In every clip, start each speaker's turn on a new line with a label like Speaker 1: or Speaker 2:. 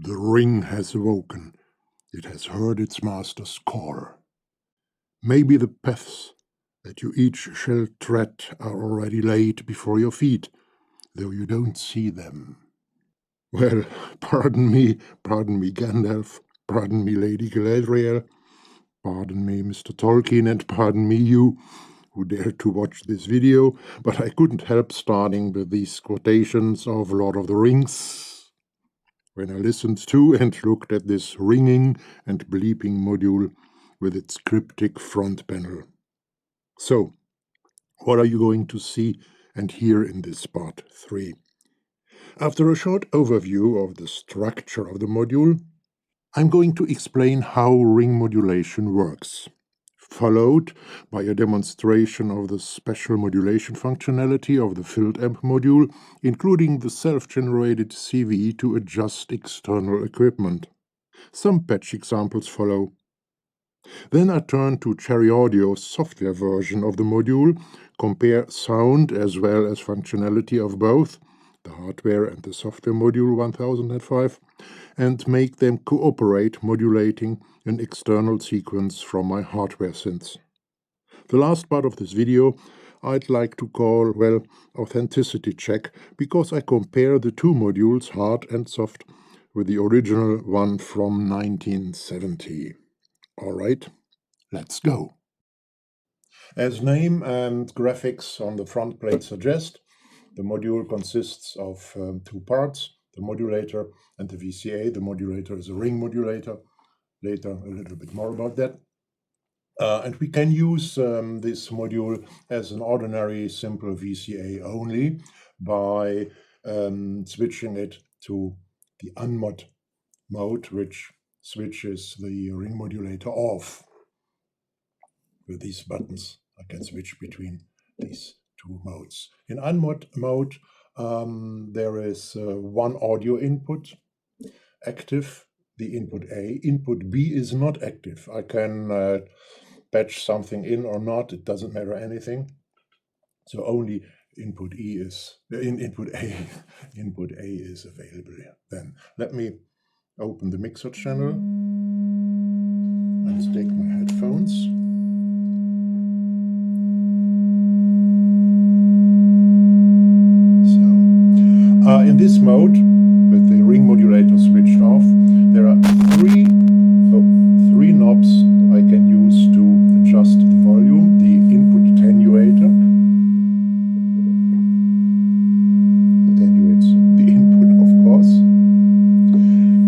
Speaker 1: The ring has awoken. It has heard its master's call. Maybe the paths that you each shall tread are already laid before your feet, though you don't see them. Well, pardon me, Gandalf, pardon me, Lady Galadriel, pardon me, Mr. Tolkien, and pardon me, you, who dared to watch this video, but I couldn't help starting with these quotations of Lord of the Rings when I listened to and looked at this ringing and bleeping module with its cryptic front panel. So, what are you going to see and hear in this part 3? After a short overview of the structure of the module, I'm going to explain how ring modulation works, followed by a demonstration of the special modulation functionality of the FiltAmp module, including the self-generated CV to adjust external equipment. Some patch examples follow. Then I turn to Cherry Audio's software version of the module, compare sound as well as functionality of both, the hardware and the software module 1005, and make them cooperate, modulating an external sequence from my hardware synths. The last part of this video I'd like to call, well, authenticity check, because I compare the two modules, hard and soft, with the original one from 1970. All right, let's go. As name and graphics on the front plate suggest, the module consists of two parts, the modulator and the VCA. The modulator is a ring modulator. Later, a little bit more about that. And we can use this module as an ordinary simple VCA only by switching it to the UNMOD mode, which switches the ring modulator off. With these buttons, I can switch between these two modes. In UNMOD mode, there is one audio input active, the input A. Input B is not active. I can patch something in or not, it doesn't matter anything. So only input input A is available here. Then let me open the mixer channel and take my headphones. In this mode, with the ring modulator switched off, there are three knobs I can use to adjust the volume. The input attenuator attenuates the input, of course.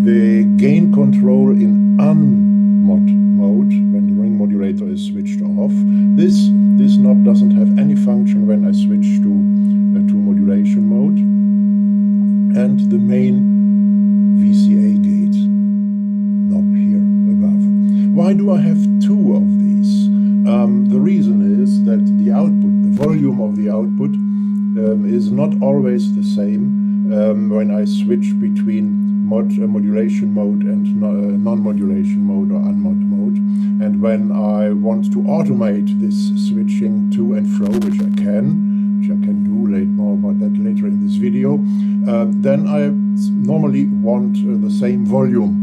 Speaker 1: The gain control in UNMOD mode, when the ring modulator is switched off. This knob doesn't have any function when I switch to modulation mode. And the main VCA gate knob here above. Why do I have two of these? The reason is that the output, the volume of the output, is not always the same when I switch between modulation mode and non-modulation mode or UNMOD mode. And when I want to automate this switching to and fro, which I can do, more about that later in this video, then I normally want the same volume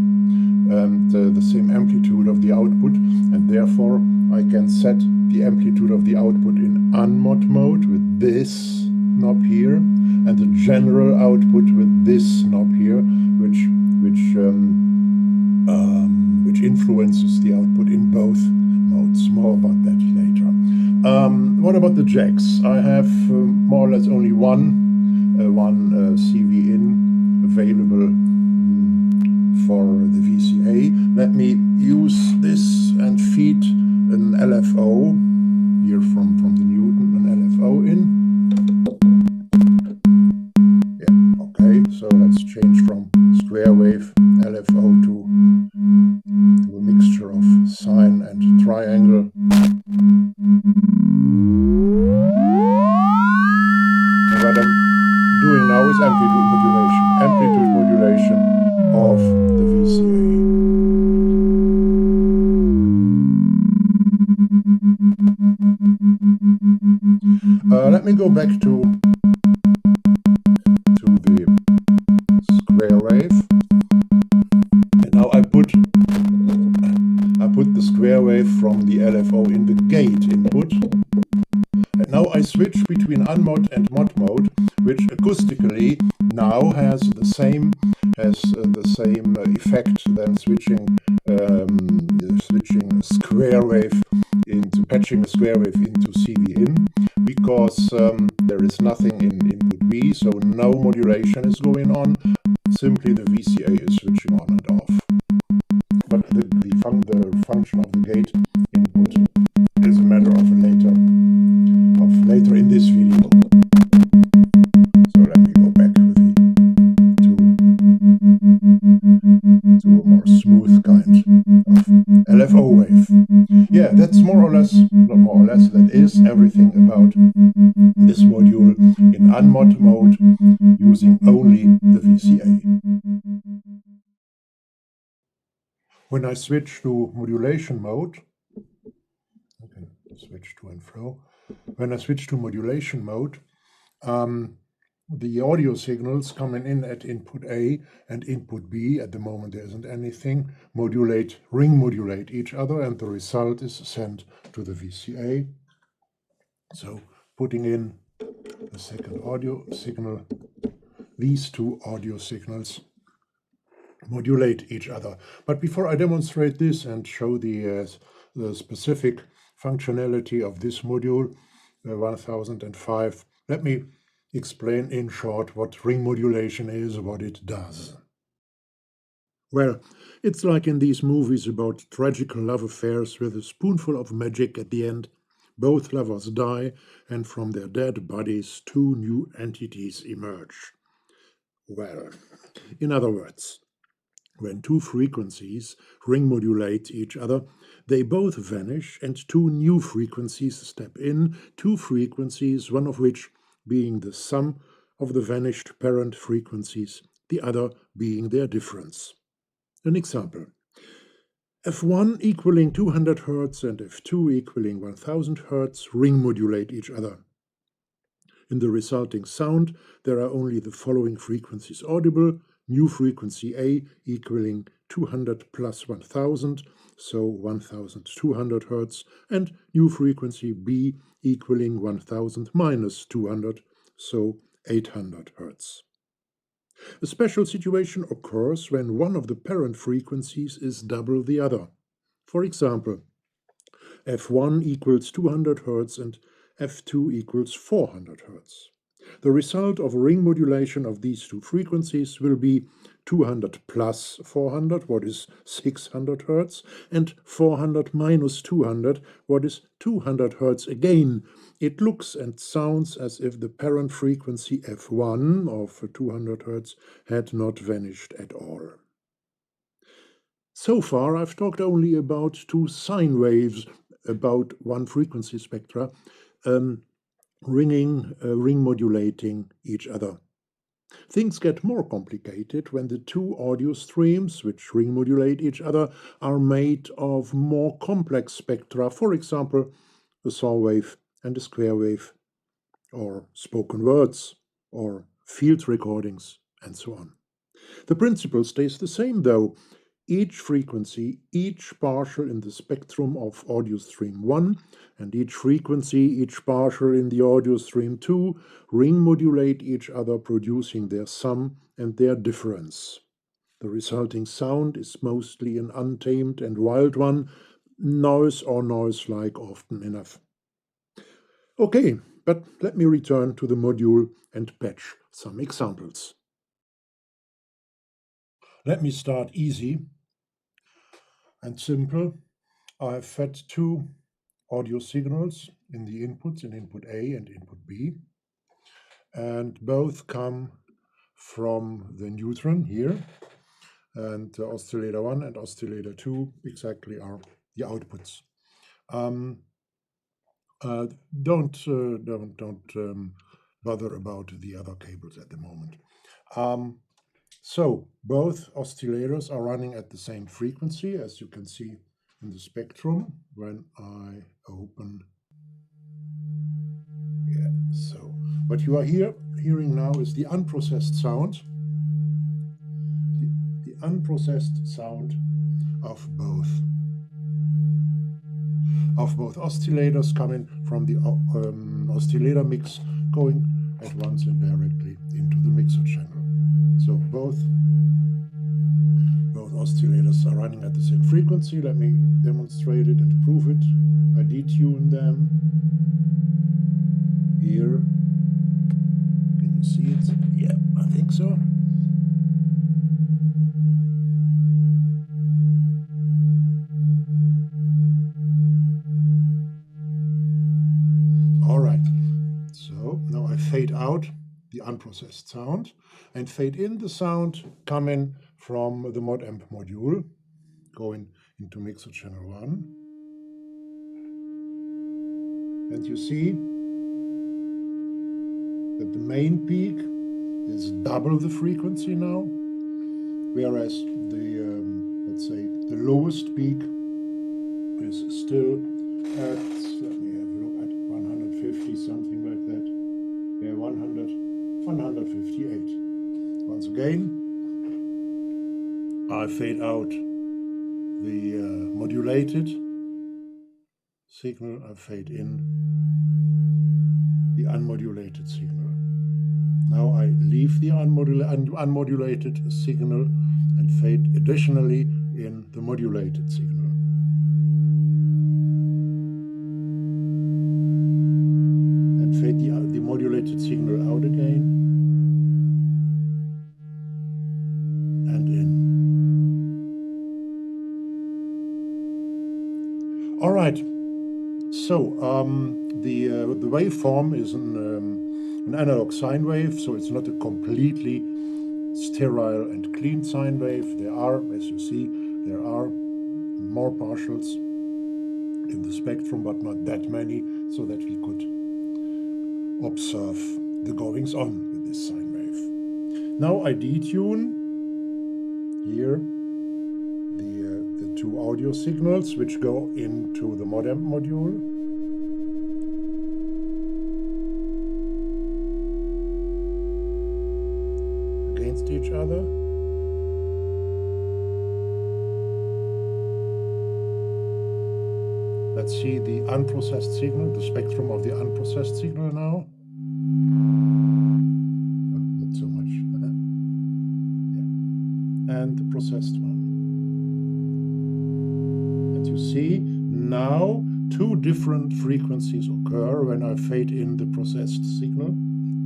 Speaker 1: and the same amplitude of the output, and therefore I can set the amplitude of the output in UNMOD mode with this knob here, and the general output with this knob here, which influences the output in both modes. More about that later. What about the jacks? I have more or less only one CV in available for the VCA. Let me use this and feed an LFO here from the Newton, an LFO in. Yeah, okay, so let's change from square wave LFO to a mixture of sine and triangle. What I'm doing now is amplitude modulation of the VCA. Let me go back to the square wave. switch between UNMOD and mod mode, which acoustically now has the same effect than switching square wave into patching a square wave into CV in, because there is nothing in input B, so no modulation is going on. Simply the VCA is switching on and off. But the function of the gate input is a matter of later in this video. So let me go back with to a more smooth kind of LFO wave. Yeah, that's more or less, not more or less, that is everything about this module in UNMOD mode using only the VCA. When I switch to modulation mode, I can switch to and fro. When I switch to modulation mode, the audio signals coming in at input A and input B, at the moment there isn't anything, ring modulate each other, and the result is sent to the VCA. So putting in the second audio signal, these two audio signals modulate each other. But before I demonstrate this and show the specific functionality of this module 1005, let me explain in short what ring modulation is, what it does. Well, it's like in these movies about tragical love affairs with a spoonful of magic at the end. Both lovers die, and from their dead bodies two new entities emerge. Well, in other words, when two frequencies ring modulate each other, they both vanish and two new frequencies step in, two frequencies, one of which being the sum of the vanished parent frequencies, the other being their difference. An example. F1 equaling 200 Hz and F2 equaling 1000 Hz ring modulate each other. In the resulting sound, there are only the following frequencies audible: new frequency A equaling 200 plus 1000, so 1200 Hz, and new frequency B equaling 1000 minus 200, so 800 Hz. A special situation occurs when one of the parent frequencies is double the other. For example, F1 equals 200 Hz and F2 equals 400 Hz. The result of ring modulation of these two frequencies will be 200 plus 400, what is 600 Hz, and 400 minus 200, what is 200 Hz again. It looks and sounds as if the parent frequency F1 of 200 Hz had not vanished at all. So far, I've talked only about two sine waves, about one frequency spectra, ring modulating each other. Things get more complicated when the two audio streams, which ring modulate each other, are made of more complex spectra, for example, a saw wave and a square wave, or spoken words, or field recordings, and so on. The principle stays the same, though. Each frequency, each partial in the spectrum of audio stream 1, and each frequency, each partial in the audio stream 2, ring modulate each other, producing their sum and their difference. The resulting sound is mostly an untamed and wild one, noise or noise-like often enough. Okay, but let me return to the module and patch some examples. Let me start easy and simple. I've fed two audio signals in the inputs, in input A and input B, and both come from the neutron here, and oscillator 1 and oscillator 2 exactly are the outputs. Don't bother about the other cables at the moment. So both oscillators are running at the same frequency, as you can see in the spectrum when I open. Yeah, so what you are hearing now is the unprocessed sound. The unprocessed sound of both oscillators coming from the an oscillator mix going at once and directly into the mixer channel. So both oscillators are running at the same frequency. Let me demonstrate it and prove it. I detune them here. Can you see it? Yeah, I think so. All right, so now I fade out the unprocessed sound and fade in the sound coming from the ModAmp module, going into mixer channel 1. And you see that the main peak is double the frequency now, whereas the, let's say, the lowest peak is still at, let me have a look at 150, something like that. Yeah, 158. Once again, I fade out the modulated signal, I fade in the unmodulated signal. Now I leave the unmodulated signal and fade additionally in the modulated signal. And fade the modulated signal out again. And in. All right. So the waveform is an analog sine wave, so it's not a completely sterile and clean sine wave. There are, as you see, there are more partials in the spectrum, but not that many, so that we could observe the goings on with this sine wave. Now I detune here the two audio signals which go into the ModAmp module. Against each other. Let's see the unprocessed signal, the spectrum of the unprocessed signal now. Not so much. Yeah. And the processed one. And you see now two different frequencies occur when I fade in the processed signal,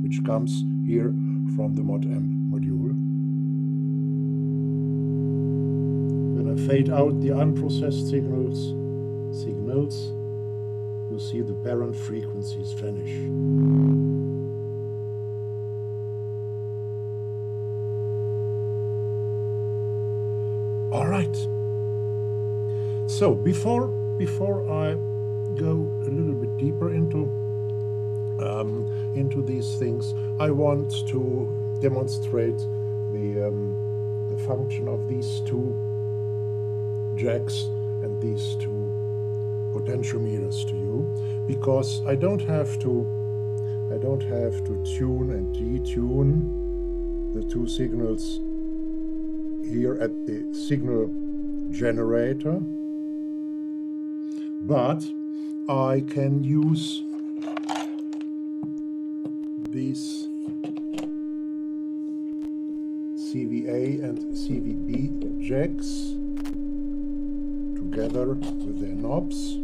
Speaker 1: which comes here from the ModAmp module. When I fade out the unprocessed signals, you see the barren frequencies vanish. All right. So before I go a little bit deeper into these things, I want to demonstrate the function of these two jacks and these two potentiometers to you, because I don't have to tune and detune the two signals here at the signal generator, but I can use these CVA and CVB jacks together with their knobs.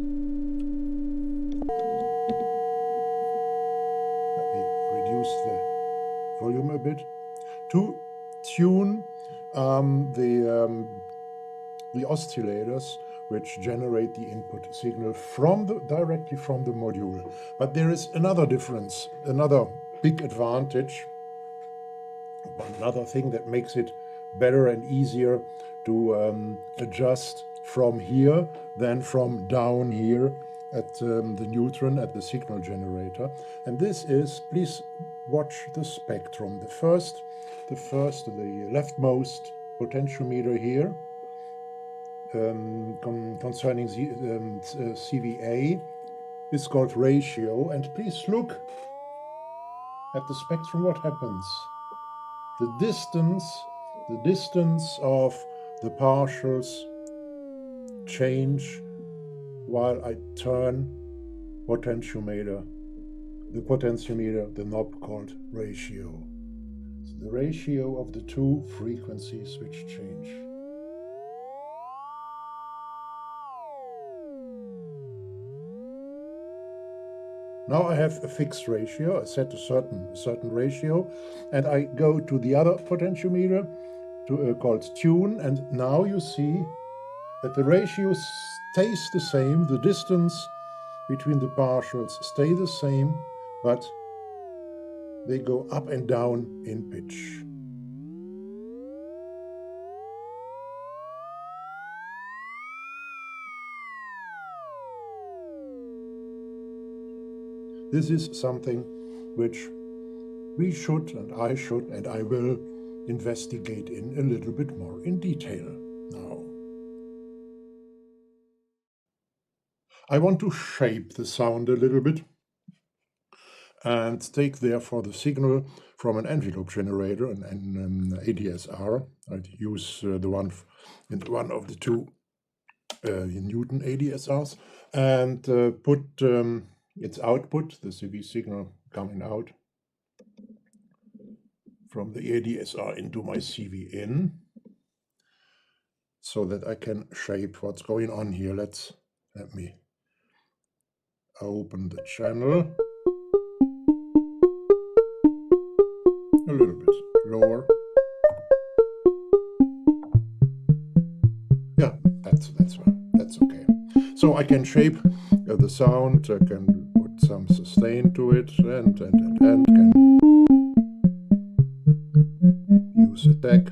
Speaker 1: Let me reduce the volume a bit to tune the oscillators which generate the input signal directly from the module. But there is another difference, another big advantage, another thing that makes it better and easier to adjust from here than from down here at the neutron, at the signal generator. And this is, please watch the spectrum. The leftmost potentiometer here, concerning CVA, is called ratio. And please look at the spectrum, what happens. The distance of the partials change while I turn potentiometer the potentiometer, the knob called ratio. So the ratio of the two frequencies which change. Now I have a fixed ratio, I set a certain ratio, and I go to the other potentiometer called tune, and now you see that the ratio stays the same, the distance between the partials stay the same, but they go up and down in pitch. This is something which we should, and I should, and I will investigate in a little bit more in detail now. I want to shape the sound a little bit and take therefore the signal from an envelope generator, an ADSR. I'd use the one in one of the two Newton ADSRs, and put its output, the CV signal coming out from the ADSR into my CV in, so that I can shape what's going on here. Let me open the channel a little bit lower. Yeah, that's okay. So I can shape the sound. I can put some sustain to it, and can use a deck,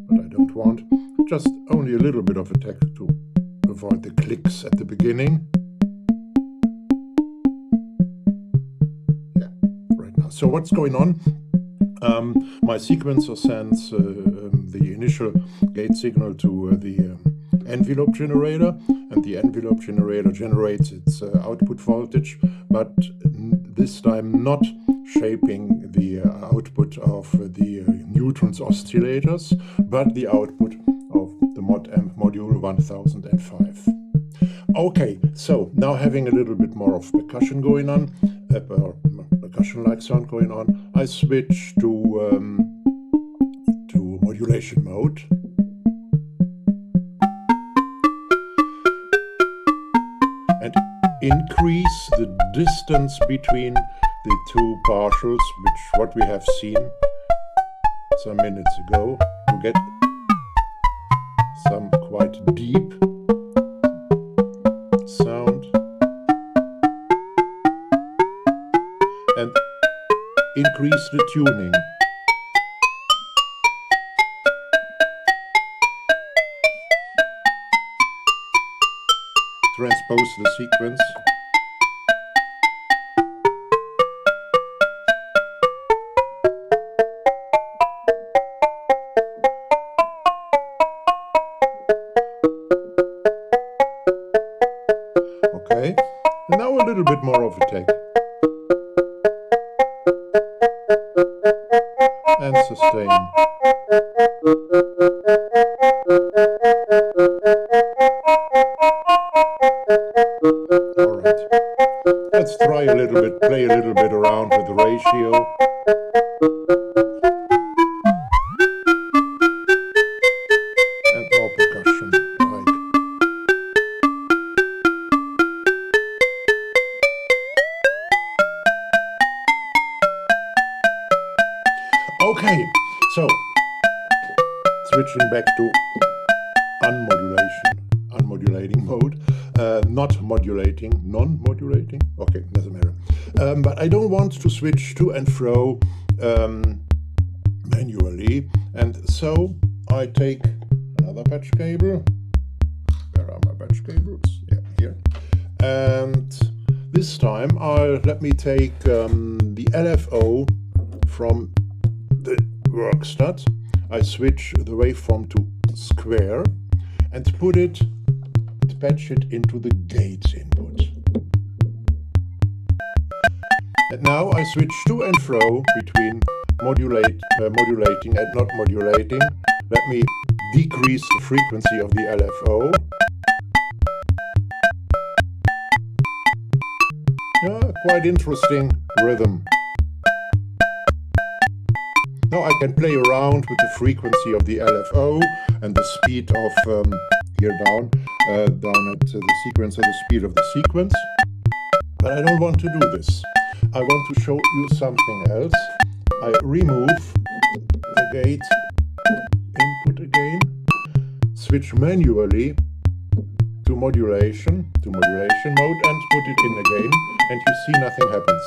Speaker 1: but I don't want. Just only a little bit of a deck to avoid the clicks at the beginning. Yeah, right now. So what's going on? My sequencer sends the initial gate signal to the envelope generator, and the envelope generator generates its output voltage, but this time not shaping the output of the Newton's oscillators, but the output of the ModAmp module 1005. Okay, so now having a little bit more of percussion going on, percussion-like sound going on, I switch to modulation mode. And increase the distance between the two partials, what we have seen some minutes ago, to get some quite deep sound, and increase the tuning. Transpose the sequence. Okay, and now a little bit more of a take. And sustain. Alright, let's try a little bit, play a little bit around with the ratio. And more percussion, like. Okay, so switching back to unmodulating mode, not modulating, non-modulating. Okay, doesn't matter. But I don't want to switch to and fro manually, and so I take another patch cable. Where are my patch cables? Yeah, here. And this time let me take the LFO from the workstat. I switch the waveform to square and patch it into the gate input. And now I switch to and fro between modulating and not modulating. Let me decrease the frequency of the LFO. Yeah, quite interesting rhythm. Now I can play around with the frequency of the LFO and the speed of, here down at the sequence and the speed of the sequence. But I don't want to do this. I want to show you something else. I remove the gate input again, switch manually to modulation mode and put it in again, and you see nothing happens.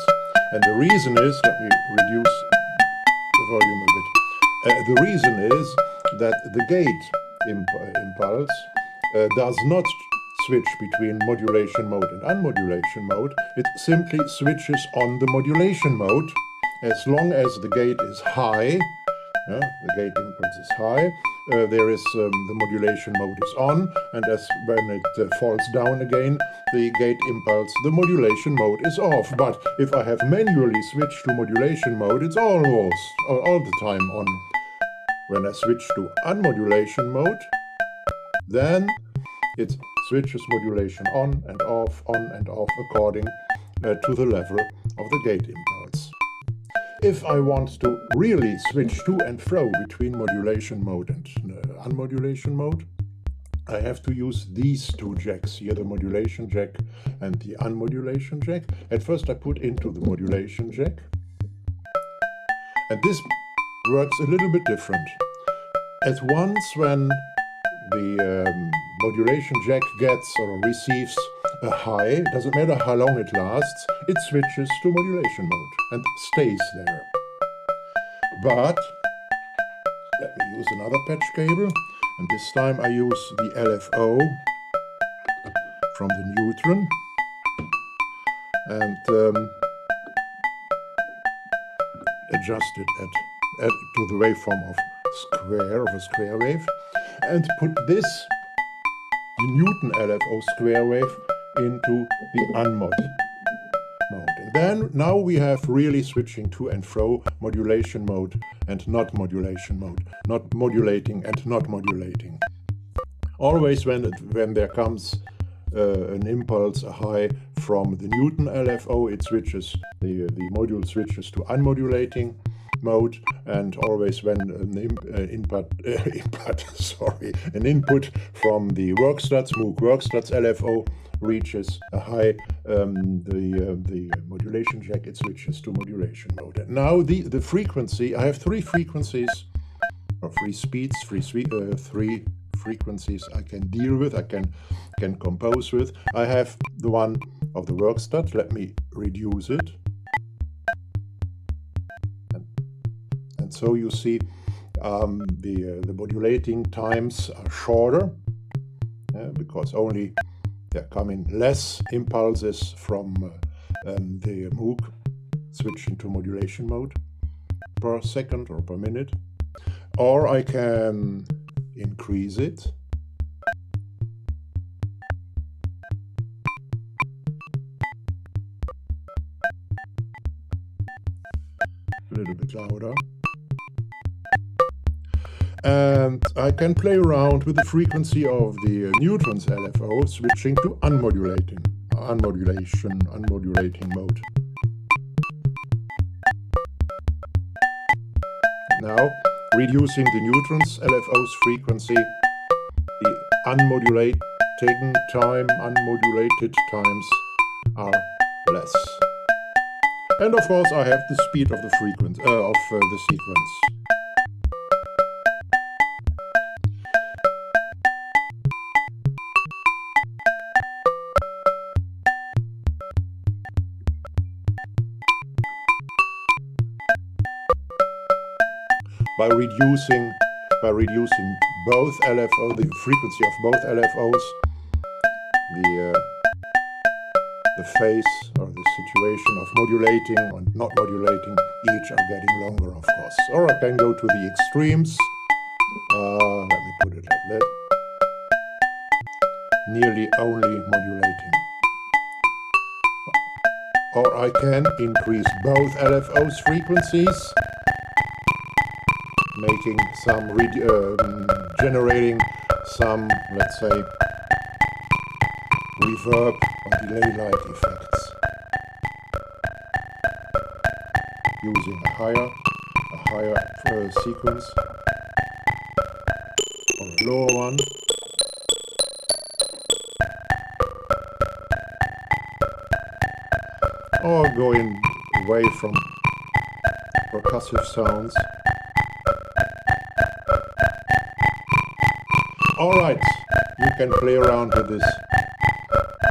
Speaker 1: And the reason is, let me reduce the volume a bit. The reason is that the gate impulse does not switch between modulation mode and unmodulation mode. It simply switches on the modulation mode as long as the gate is high. The gate impulse is high, there is the modulation mode is on, and as when it falls down again, the gate impulse, the modulation mode is off. But if I have manually switched to modulation mode, it's almost all the time on. When I switch to unmodulation mode, then it switches modulation on and off according to the level of the gate impulse. If I want to really switch to and fro between modulation mode and unmodulation mode, I have to use these two jacks here, the modulation jack and the unmodulation jack. At first I put into the modulation jack, and this works a little bit different. At once when the modulation jack gets or receives a high, doesn't matter how long it lasts, it switches to modulation mode and stays there. But let me use another patch cable, and this time I use the LFO from the neutron and adjust it to the waveform of a square wave, and put this, the Newton LFO square wave, into the unmod mode. And then now we have really switching to and fro, modulation mode and not modulation mode, not modulating and not modulating. Always when there comes an impulse, a high from the Newton LFO, it switches, the module switches to unmodulating mode, and always when an input from the Mooc Workstuds LFO reaches a high, the modulation jack, it switches to modulation mode. And now the frequency, I have three frequencies, or three speeds, three frequencies I can deal with, I can compose with. I have the one of the Workstud. Let me reduce it. And so you see the modulating times are shorter, because only there come in less impulses from the Mooc switching to modulation mode per second or per minute. Or I can increase it. A little bit louder. And I can play around with the frequency of the Newton's LFO, switching to unmodulating mode. Now, reducing the Newton's LFO's frequency, the unmodulated times are less. And of course, I have the speed of the frequency of the sequence. By reducing both LFO, the frequency of both LFOs, the phase or the situation of modulating and not modulating, each are getting longer, of course. Or I can go to the extremes. Let me put it like that. Nearly only modulating. Or I can increase both LFOs frequencies, making some generating some, let's say, reverb or delay-like effects. using a higher sequence or a lower one. Or going away from percussive sounds. Alright, you can play around with this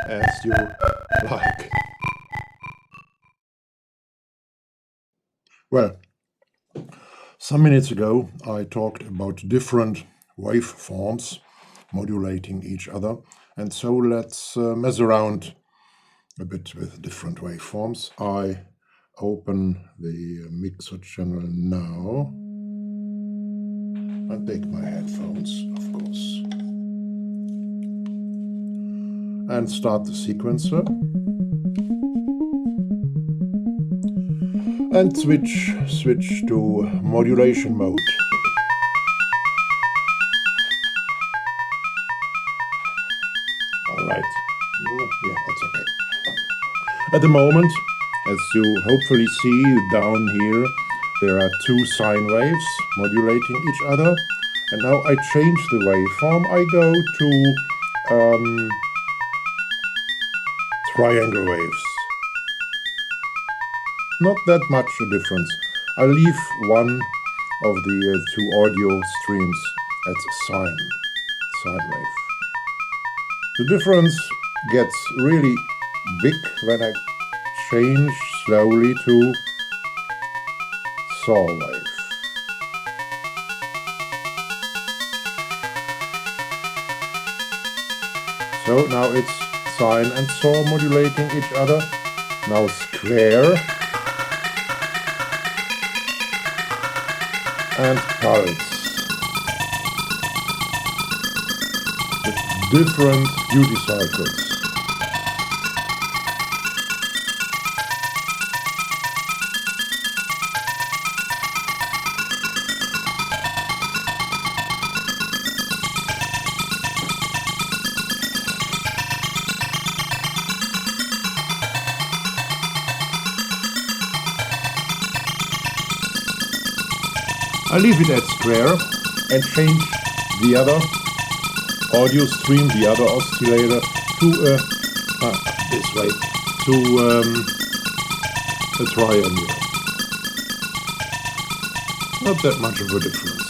Speaker 1: as you like. Well, some minutes ago I talked about different waveforms modulating each other, and so let's mess around a bit with different waveforms. I open the mixer channel now and take my headphones, of course, and start the sequencer and switch to modulation mode. Alright, yeah, that's okay. At the moment, as you hopefully see down here, there are two sine waves modulating each other. And now I change the waveform. I go to triangle waves. Not that much a difference. I leave one of the two audio streams as sine wave. The difference gets really big when I change slowly to saw wave. So now it's sine and saw modulating each other. Now square and pulse with different duty cycles. I leave it at square and change the other audio stream, the other oscillator, to this way, to a triangle. Not that much of a difference.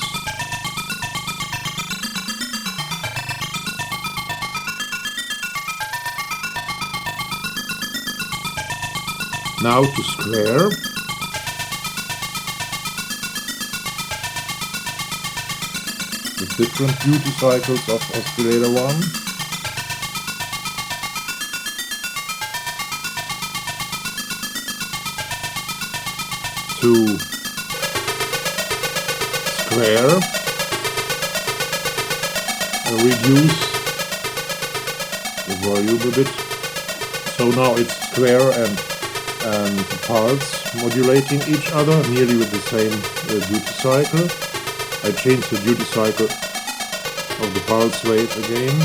Speaker 1: Now to square. With different duty cycles of oscillator 1. To square and reduce the volume a bit. So now it's square and pulse modulating each other nearly with the same duty cycle. I change the duty cycle of the pulse wave again.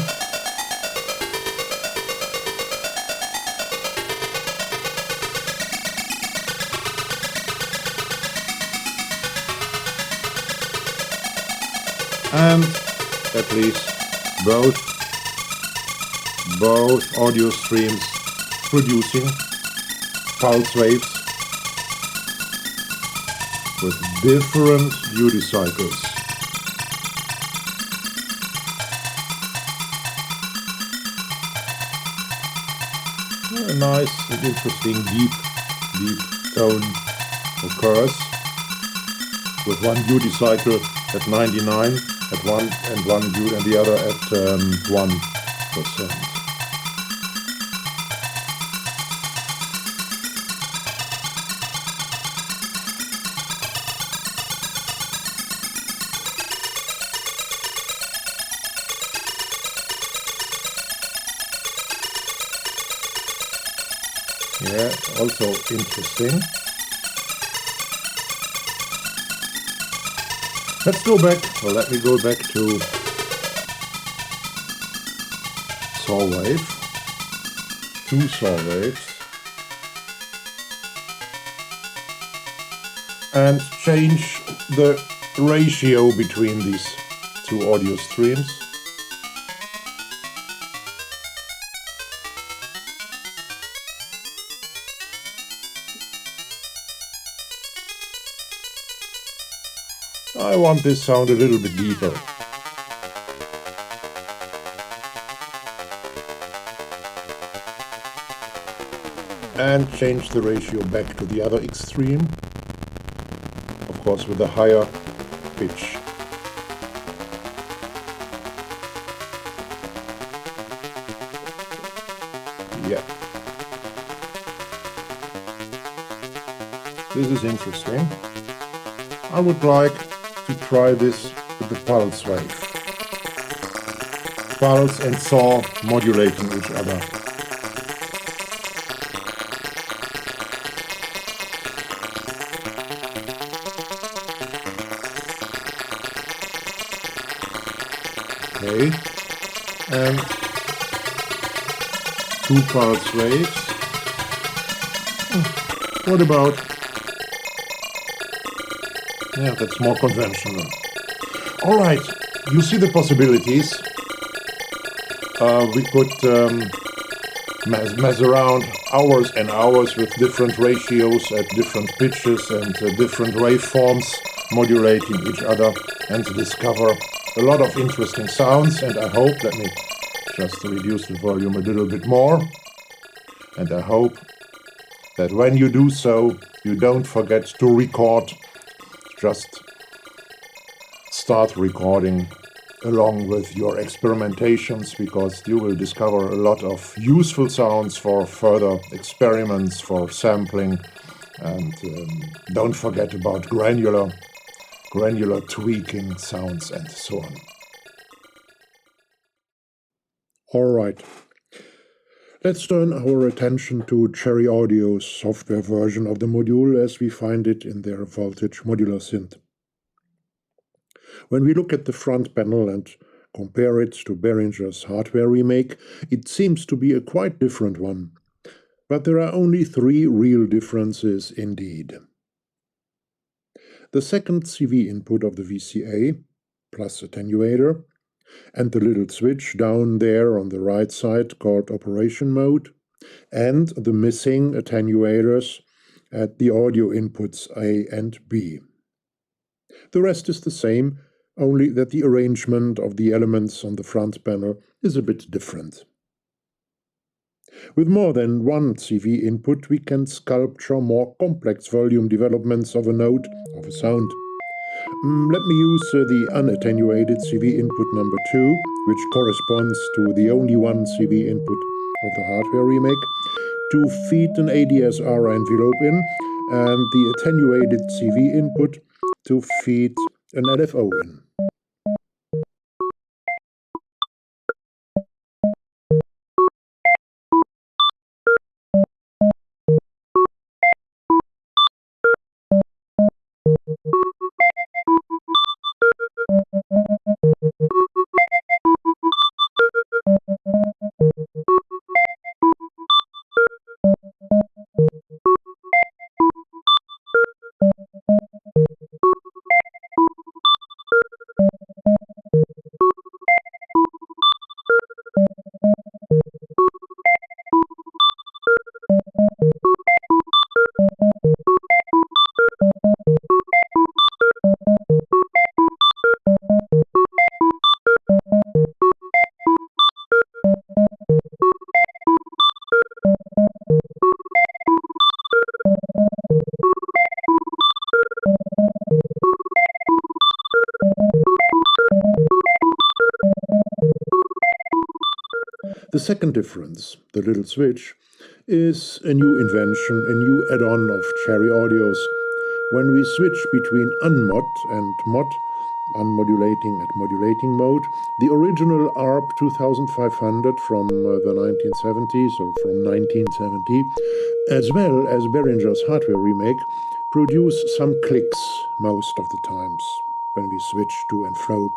Speaker 1: And at least both audio streams producing pulse waves with different duty cycles. A nice and interesting deep tone occurs with one duty cycle at 99 at one and the other at 1%. Yeah, also interesting. Let's go back, or let me go back to saw wave, two saw waves. and change the ratio between these two audio streams. I want this sound a little bit deeper. And change the ratio back to the other extreme, of course with a higher pitch. Yeah. This is interesting. I would like to try this with the pulse wave. Pulse and saw modulating each other. Okay, and two pulse waves. What about? Yeah, that's more conventional. All right, you see the possibilities. We could mess around hours and hours with different ratios at different pitches and different waveforms modulating each other and discover a lot of interesting sounds. And I hope, let me just reduce the volume a little bit more, and I hope that when you do so, you don't forget to record. Just start recording along with your experimentations, because you will discover a lot of useful sounds for further experiments, for sampling, and don't forget about granular tweaking sounds and so on. All right, let's turn our attention to Cherry Audio's software version of the module as we find it in their voltage modular synth. When we look at the front panel and compare it to Behringer's hardware remake, it seems to be a quite different one. But there are only three real differences indeed. The second CV input of the VCA, plus attenuator, and the little switch down there on the right side called operation mode, and the missing attenuators at the audio inputs A and B. The rest is the same, only that the arrangement of the elements on the front panel is a bit different. With more than one CV input, we can sculpture more complex volume developments of a note, of a sound. Let me use the unattenuated CV input number 2, which corresponds to the only one CV input of the hardware remake, to feed an ADSR envelope in, and the attenuated CV input to feed an LFO in. The second difference, the little switch, is a new invention, a new add-on of Cherry Audio's. When we switch between UNMOD and MOD, unmodulating and modulating mode, the original ARP 2500 from the 1970s or from 1970, as well as Behringer's hardware remake, produce some clicks most of the times when we switch to and fro.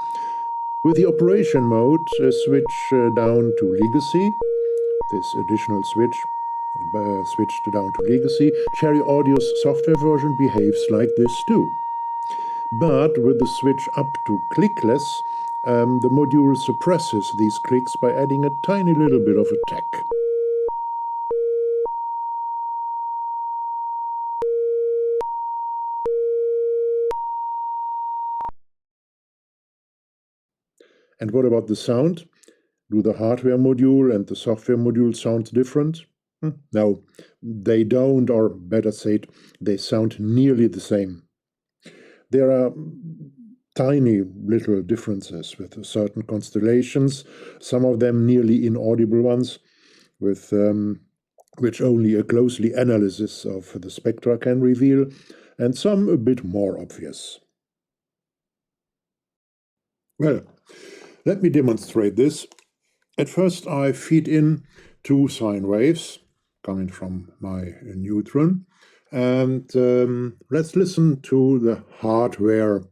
Speaker 1: With the operation mode, switch down to legacy, this additional switch switched down to Legacy, Cherry Audio's software version behaves like this too. But with the switch up to clickless, the module suppresses these clicks by adding a tiny little bit of attack. And what about the sound? Do the hardware module and the software module sound different? No, they don't, or better said, they sound nearly the same. There are tiny little differences with certain constellations, some of them nearly inaudible ones, with which only a closely analysis of the spectra can reveal, and some a bit more obvious. Well, let me demonstrate this. At first, I feed in two sine waves coming from my neutron, and let's listen to the hardware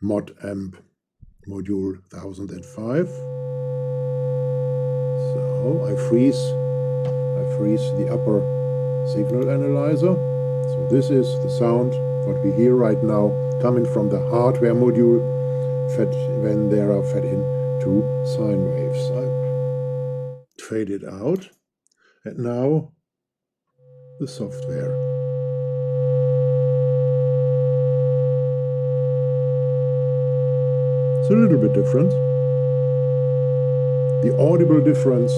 Speaker 1: ModAmp module 1005. So I freeze the upper signal analyzer. So this is the sound what we hear right now coming from the hardware module when there are fed in two sine waves. I fade it out, and now the software. It's a little bit different. The audible difference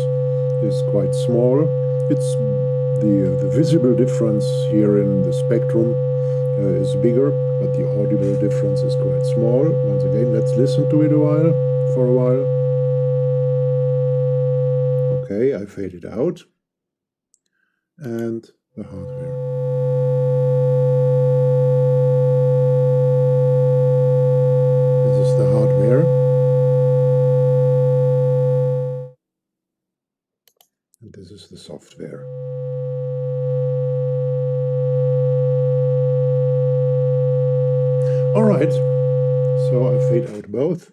Speaker 1: is quite small. It's the visible difference here in the spectrum is bigger, but the audible difference is quite small. Once again, let's listen to it for a while. Okay, I fade it out. And the hardware. This is the hardware. And this is the software. All right, so I fade out both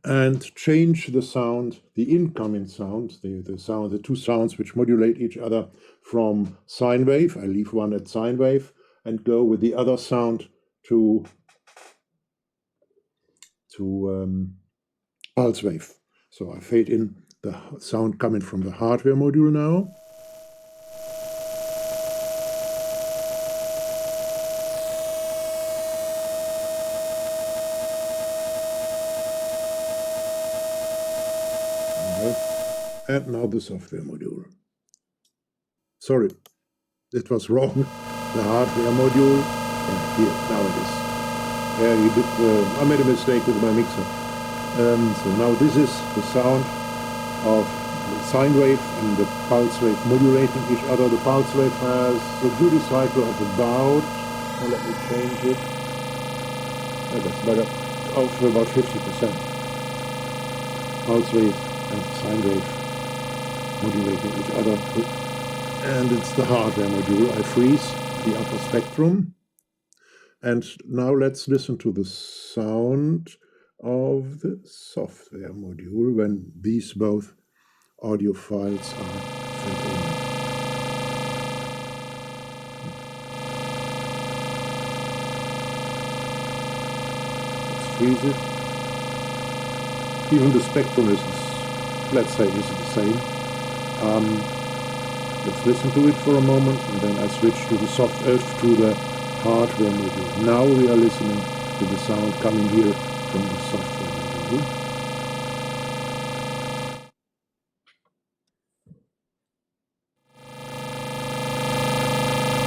Speaker 1: and change the sound, the incoming sound, the two sounds which modulate each other from sine wave. I leave one at sine wave and go with the other sound to pulse wave. So I fade in the sound coming from the hardware module now. And now the software module. Sorry, it was wrong. The hardware module. Yeah, here, now it is. Yeah, I made a mistake with my mixer. So now this is the sound of the sine wave and the pulse wave modulating each other. The pulse wave has a duty cycle of about, let me change it. That's better. Of about 50%. Pulse wave and sine wave modulating each other, and it's the hardware module. I freeze the upper spectrum, and now let's listen to the sound of the software module when these both audio files are fed in. Let's freeze it. Even the spectrum is, let's say, is the same. Let's listen to it for a moment, and then I switch to the hardware module. Now we are listening to the sound coming here from the software module.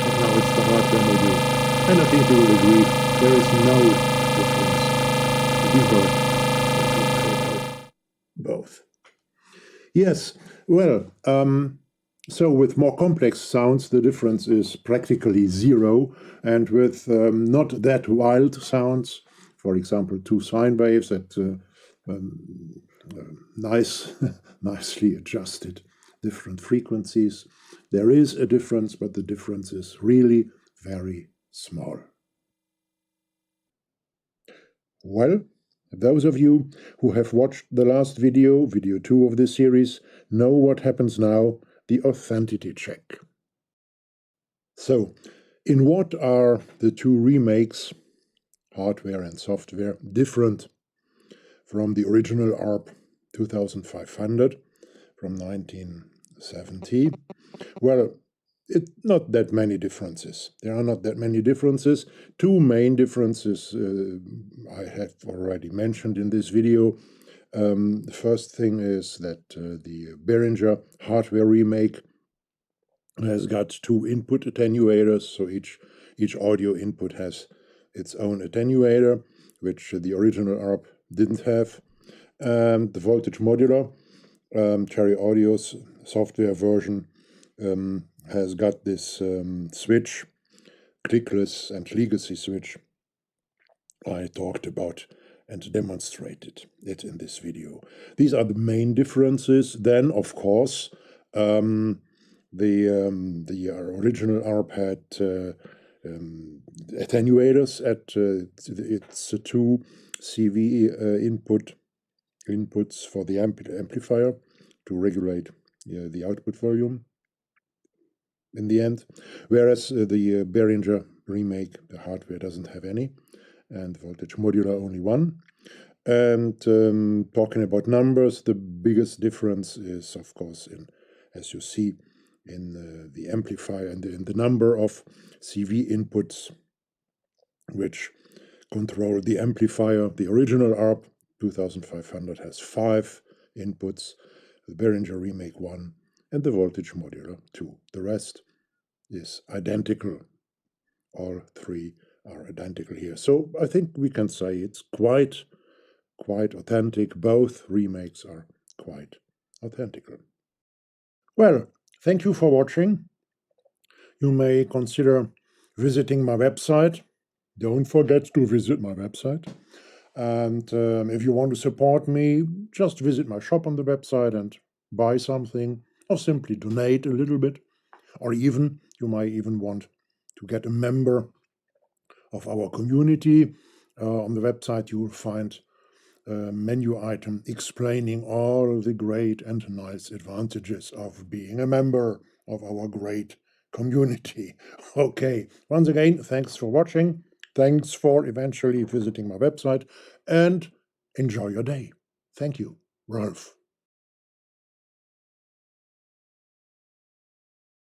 Speaker 1: And now it's the hardware module. And I think you will agree, there is no difference. We heard both. Yes, well, so with more complex sounds, the difference is practically zero, and with not that wild sounds, for example, two sine waves at nicely adjusted different frequencies, there is a difference, but the difference is really very small. Well, those of you who have watched the last video, video 2 of this series, know what happens now the Authentity check. So, in what are the two remakes, hardware and software, different from the original ARP 2500 from 1970? Well, not that many differences. There are not that many differences. Two main differences I have already mentioned in this video. The first thing is that the Behringer hardware remake has got two input attenuators, so each audio input has its own attenuator, which the original ARP didn't have. The voltage modular, Cherry Audio's software version, has got this switch, clickless and legacy switch I talked about and demonstrated it in this video. These are the main differences. Then, of course, the original ARP had attenuators at its two CV inputs for the amplifier to regulate the output volume in the end, whereas the Behringer remake, the hardware doesn't have any, and voltage modular only one. And talking about numbers, the biggest difference is, of course, as you see, in the amplifier and in the number of CV inputs which control the amplifier. The original ARP 2500 has 5 inputs, the Behringer remake 1, and the voltage modular 2. The rest is identical. All 3 are identical here. So I think we can say it's quite authentic. Both remakes are quite authentic. Well, thank you for watching. You may consider visiting my website. Don't forget to visit my website. And if you want to support me, just visit my shop on the website and buy something, or simply donate a little bit. Or even, you might even want to get a member of our community. On the website, you will find a menu item explaining all the great and nice advantages of being a member of our great community. Okay, once again, thanks for watching. Thanks for eventually visiting my website, and enjoy your day. Thank you, Rolf.